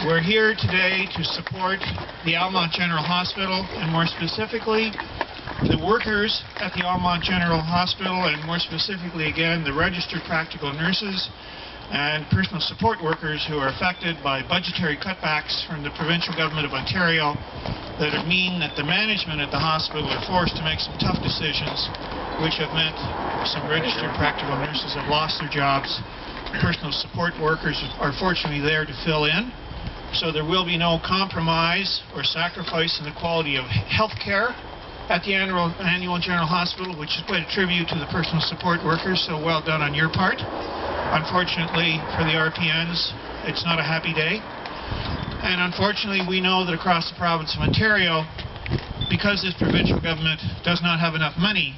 We're here today to support the Almonte General Hospital, and more specifically, the workers at the Almonte General Hospital, and more specifically again, the registered practical nurses and personal support workers who are affected by budgetary cutbacks from the provincial government of Ontario that mean that the management at the hospital are forced to make some tough decisions, which have meant some registered practical nurses have lost their jobs. Personal support workers are fortunately there to fill in. So there will be no compromise or sacrifice in the quality of health care at the annual General Hospital, which is quite a tribute to the personal support workers, so well done on your part. Unfortunately for the RPNs, it's not a happy day. And unfortunately we know that across the province of Ontario, because this provincial government does not have enough money,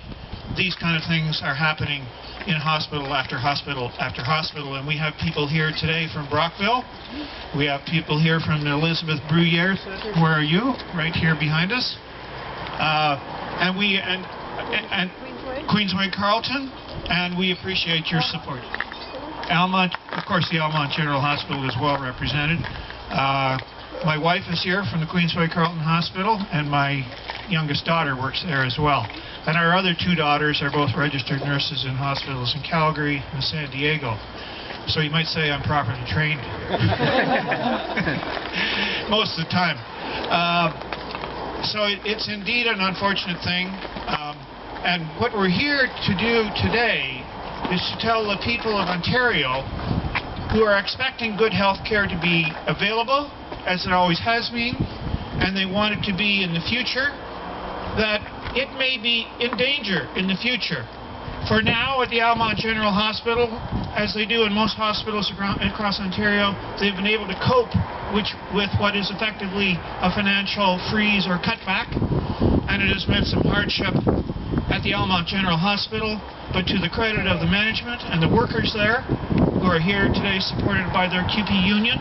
these kind of things are happening in hospital after hospital after hospital. And we have people here today from Brockville. We have people here from the Elizabeth Bruyere Center. Where are you? Right here behind us. And Queensway Carleton, and we appreciate your support. Almonte, of course, the Almonte General Hospital is well represented. My wife is here from the Queensway Carleton Hospital, and my youngest daughter works there as well. And our other two daughters are both registered nurses in hospitals in Calgary and San Diego. So you might say I'm properly trained. Most of the time. So it's indeed an unfortunate thing. And what we're here to do today is to tell the people of Ontario who are expecting good health care to be available, as it always has been, and they want it to be in the future, that it may be in danger in the future. For now, at the Almonte General Hospital, as they do in most hospitals across Ontario, they've been able to cope with what is effectively a financial freeze or cutback, and it has meant some hardship at the Almonte General Hospital. But to the credit of the management and the workers there, who are here today supported by their CUPE union,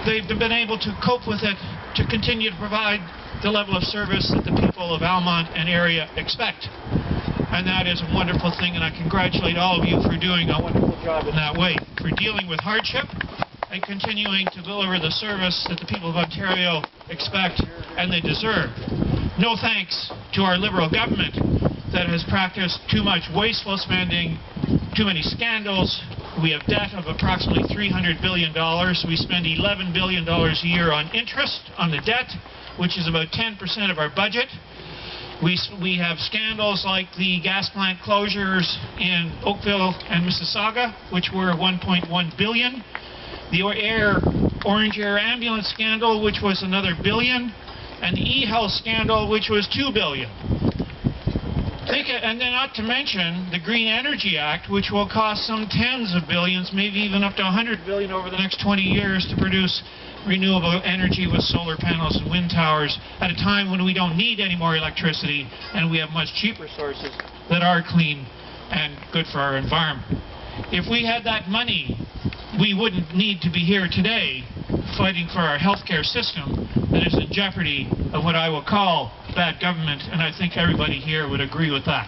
they've been able to cope with it to continue to provide the level of service that the people of Almonte and area expect. And that is a wonderful thing, and I congratulate all of you for doing a wonderful job in that way, for dealing with hardship and continuing to deliver the service that the people of Ontario expect and they deserve. No thanks to our Liberal government that has practiced too much wasteful spending, too many scandals. We have debt of approximately $300 billion. We spend $11 billion a year on interest on the debt, which is about 10% of our budget. We have scandals like the gas plant closures in Oakville and Mississauga, which were $1.1 billion. The Orange Air ambulance scandal, which was another $1 billion, and the e-health scandal, which was $2 billion. And then not to mention the Green Energy Act, which will cost some tens of billions, maybe even up to $100 billion over the next 20 years to produce renewable energy with solar panels and wind towers at a time when we don't need any more electricity and we have much cheaper sources that are clean and good for our environment. If we had that money, we wouldn't need to be here today fighting for our healthcare system that is in jeopardy of what I will call bad government, and I think everybody here would agree with that.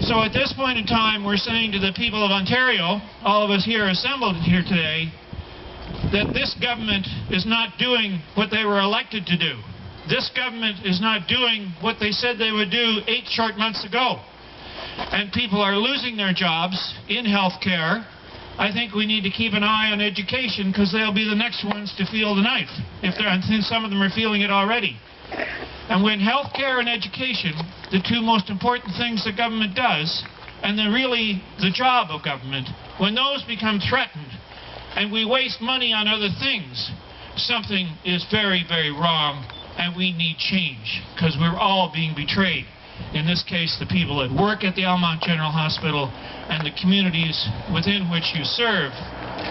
So at this point in time, we're saying to the people of Ontario, all of us here assembled here today, that this government is not doing what they were elected to do. This government is not doing what they said they would do 8 short months ago. And people are losing their jobs in healthcare. I think we need to keep an eye on education, because they'll be the next ones to feel the knife. And some of them are feeling it already. And when healthcare and education, the two most important things the government does, and they're really the job of government, when those become threatened, and we waste money on other things, something is very, very wrong, and we need change, because we're all being betrayed. In this case, the people that work at the Almonte General Hospital and the communities within which you serve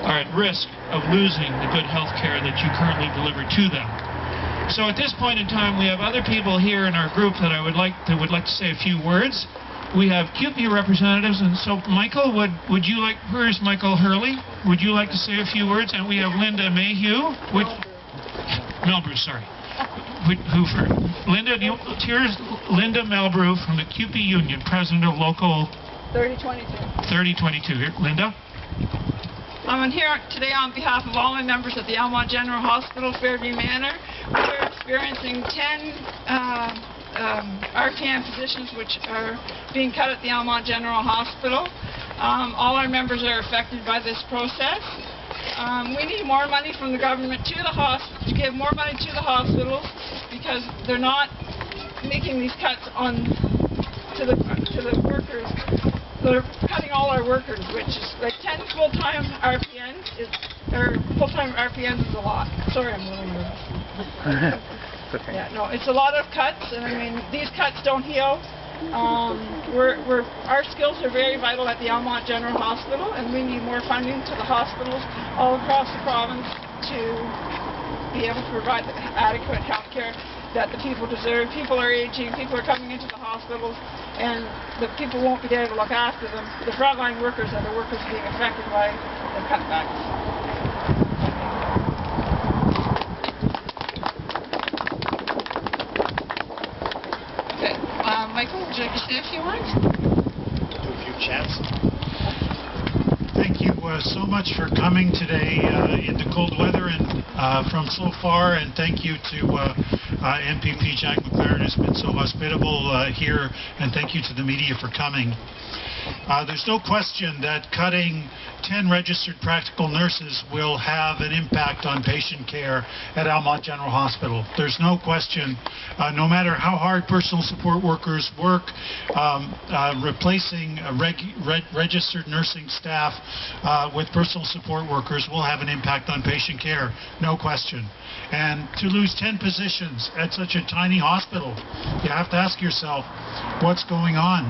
are at risk of losing the good health care that you currently deliver to them. So at this point in time, we have other people here in our group that would like to say a few words. We have CUPE representatives, and so Michael, would you like? Where's Michael Hurley? Would you like to say a few words? And we have Linda Mayhew, Melbrew, sorry. Linda, here's Linda Melbrew from the CUPE Union, president of local 3022. 3022. Here, Linda. I'm here today on behalf of all my members at the Almonte General Hospital, Fairview Manor. We're experiencing 10 RPN positions which are being cut at the Almonte General Hospital. All our members are affected by this process. We need more money from the government to give more money to the hospitals because they're not making these cuts to the workers. They're cutting all our workers, which is like 10 full-time RPNs full-time RPNs is a lot. Sorry, I'm a little nervous. Okay. Yeah, no, it's a lot of cuts, and I mean these cuts don't heal. Our skills are very vital at the Almonte General Hospital, and we need more funding to the hospitals all across the province to be able to provide the adequate health care that the people deserve. People are aging, people are coming into the hospitals, and the people won't be there to look after them. The frontline workers are the workers being affected by the cutbacks. Okay, Michael, would you like to say a few words? Do a few chats. Thank you so much for coming today in the cold weather and from so far, and thank you to MPP Jack McLaren, who's been so hospitable here, and thank you to the media for coming. There's no question that cutting 10 registered practical nurses will have an impact on patient care at Almonte General Hospital. There's no question, no matter how hard personal support workers work, replacing registered nursing staff with personal support workers will have an impact on patient care, no question. And to lose 10 positions at such a tiny hospital, you have to ask yourself, what's going on?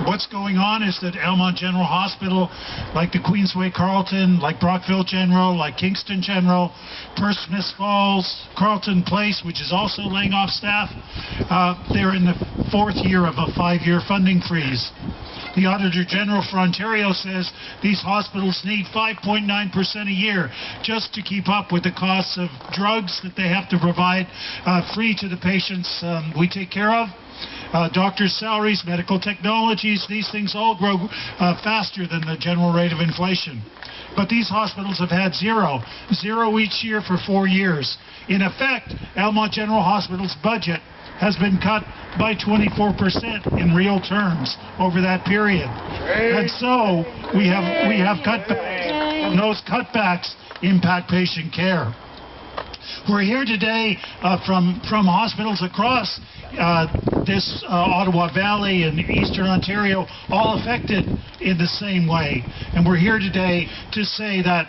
What's going on is that Almonte General Hospital, like the Queensway Carleton, like Brockville General, like Kingston General, Perth Smith Falls, Carleton Place, which is also laying off staff, they're in the 4th year of a 5-year funding freeze. The Auditor General for Ontario says these hospitals need 5.9% a year just to keep up with the costs of drugs that they have to provide free to the patients we take care of. Doctors' salaries, medical technologies, these things all grow faster than the general rate of inflation. But these hospitals have had zero each year for 4 years. In effect, Almonte General Hospital's budget has been cut by 24% in real terms over that period. And so we have cutbacks, and those cutbacks impact patient care. We're here today from hospitals across this Ottawa Valley and Eastern Ontario, all affected in the same way. And we're here today to say that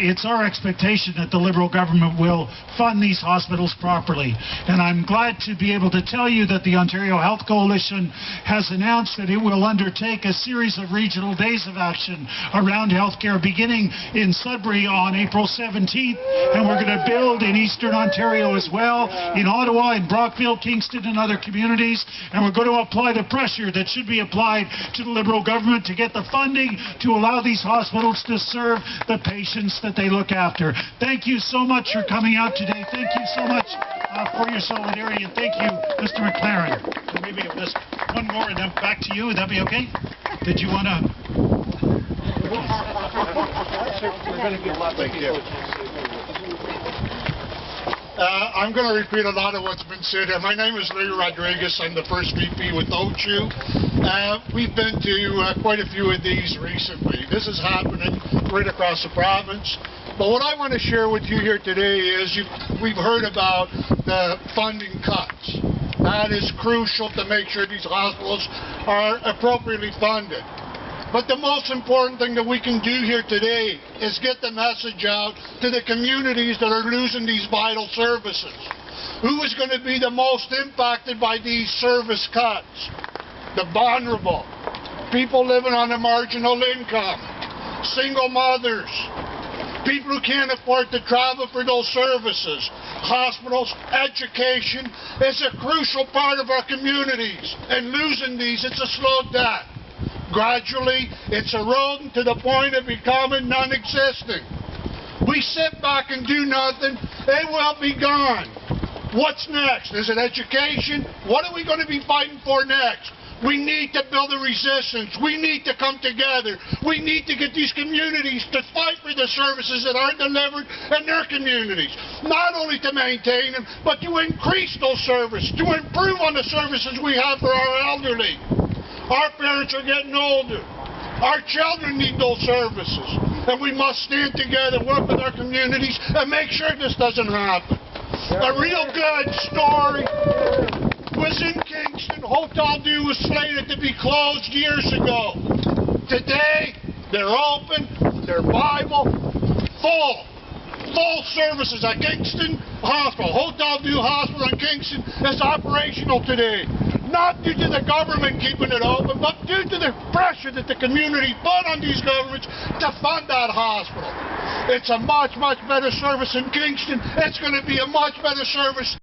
it's our expectation that the Liberal government will fund these hospitals properly. And I'm glad to be able to tell you that the Ontario Health Coalition has announced that it will undertake a series of regional days of action around healthcare beginning in Sudbury on April 17th. And we're going to build in Eastern Ontario as well, in Ottawa, in Brockville, Kingston, and other communities, and we're going to apply the pressure that should be applied to the Liberal government to get the funding to allow these hospitals to serve the patients that they look after. Thank you so much for coming out today. Thank you so much for your solidarity, and thank you, Mr. McLaren. So maybe just one more and then back to you. Would that be okay? Did you want to? We're going to give lots of people a chance. I'm going to repeat a lot of what's been said. My name is Larry Rodriguez. I'm the first VP with OCHU. We've been to quite a few of these recently. This is happening right across the province. But what I want to share with you here today is we've heard about the funding cuts. That is crucial to make sure these hospitals are appropriately funded. But the most important thing that we can do here today is get the message out to the communities that are losing these vital services. Who is going to be the most impacted by these service cuts? The vulnerable, people living on a marginal income, single mothers, people who can't afford to travel for those services. Hospitals, education is a crucial part of our communities, and losing these, it's a slow death. Gradually, it's eroding to the point of becoming non-existent. We sit back and do nothing, they will be gone. What's next? Is it education? What are we going to be fighting for next? We need to build a resistance. We need to come together. We need to get these communities to fight for the services that aren't delivered in their communities. Not only to maintain them, but to increase those services, to improve on the services we have for our elderly. Our parents are getting older. Our children need those services. And we must stand together, work with our communities, and make sure this doesn't happen. A real good story was in Kingston. Hotel Dieu was slated to be closed years ago. Today, they're open, they're viable, full services at Kingston Hospital. Hotel Dieu Hospital in Kingston is operational today. Not due to the government keeping it open, but due to the pressure that the community put on these governments to fund that hospital. It's a much, much better service in Kingston. It's going to be a much better service